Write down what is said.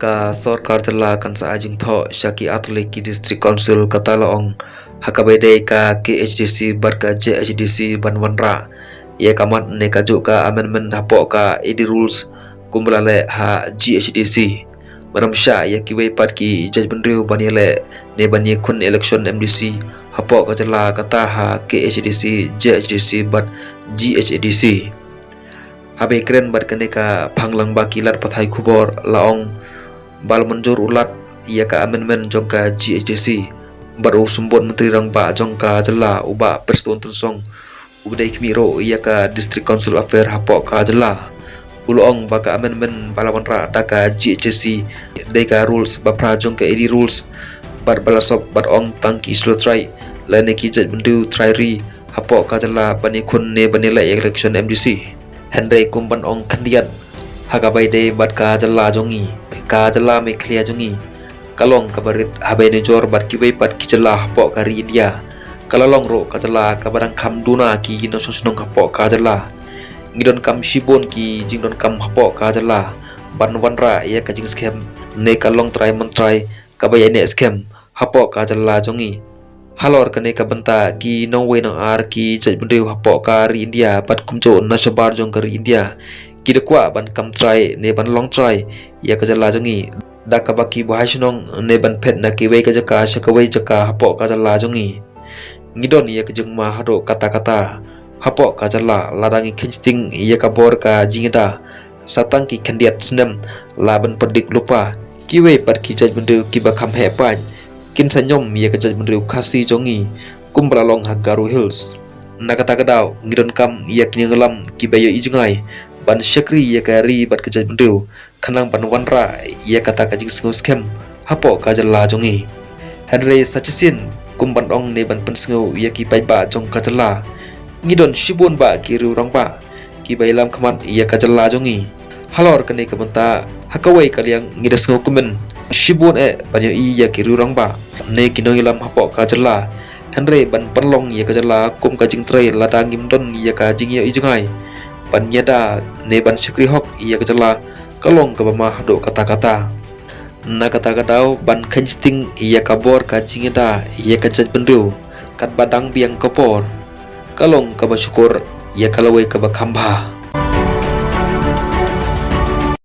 ka sorkar jala kan sa ajing tho shaki atole ki district council katalaong hakabede ka KHDC barka JHDC banwanra ye kamat ne kaju ka amendment hapo ka edi rules kumbalale ha GHDC maramsha ye kiwe pat ki judgment review baniele ne bani kun election MDC hapo ka jala kata ha KHDC JHDC bat GHDC habe keren bat kaneka phanglang bakilat pathai khubor laong bal manjur ulat ia ka amendment jongka GHDC baru sumbon menteri rang ba jongka jela uba persatuan tensong ubdai kmiro ia ka district council affair hapo ka jela ulong baka amendment balawan ra daka GHDC deka rules bapra jongka edi rules bar balasop bar ong tangki slow try lane ki judgment due try ri hapo ka jela bani khun ne banila election MDC Henry kumban ong kandiat hagabai de bat ka jela jongi ka jela me clear jongi kalong kabarit habai ne jor bat kiwei pat ki jela hapo kari India kalalong ro ka jela kabarang kam duna ki no sosnong hapo ka jela ngidon kam shibon ki jingdon kam hapo ka jela banwanra ya ka jing scam ne kalong try mentry kabai ne scam hapo ka jela jongi halor kane ka banta ki nongwe nong ar ki judgment review hapo kari India bat kumjo na shabar jong kari India kidakwa ban kam try ne ban long try ya ka jala jongi daka baki bahasnong ne ban phet na kiwei ka jaka shakawei jaka hapo ka jala jongi ngidon ya ka jengma hado kata-kata hapo ka jala ladangi kinsting ya ka bor ka jingida satang ki kandiat snem laban perdik lupa kiwei pat ki judgment review ki bakam he pa kin sanyom ya ka judgment review khasi jongi kumbalalong hagaru hills nakata kadau ngidon kam ya kingalam ki bayo ijngai ban shakri ya kari bat ka judgment review kanang banwanra ya kata ka jing scam hapo ka jala jongi Henry sachisin kumban ong ne ban pensngo ya ki pai ba jong ka jala ngidon shibon ba ki riu rang ba ki bailam khamat ya ka jala jongi halor kane ka banta hakawai kaliang ngidasngo kumen shibon banyo ya ki riu rang ba ne kinongilam hapo ka jala Henry ban perlong ya ka jala kum ka jing trai ladang gimdon ya ka jing ya ijngai ban nyada ne ban shakri hok ia kejala kalong ka bama hado kata-kata na kata-katau ban khansting ia kabor ka jingeda ia ka judgment review kat badang biang kopor kalong ka basyukur ia kalawai ka bakhamba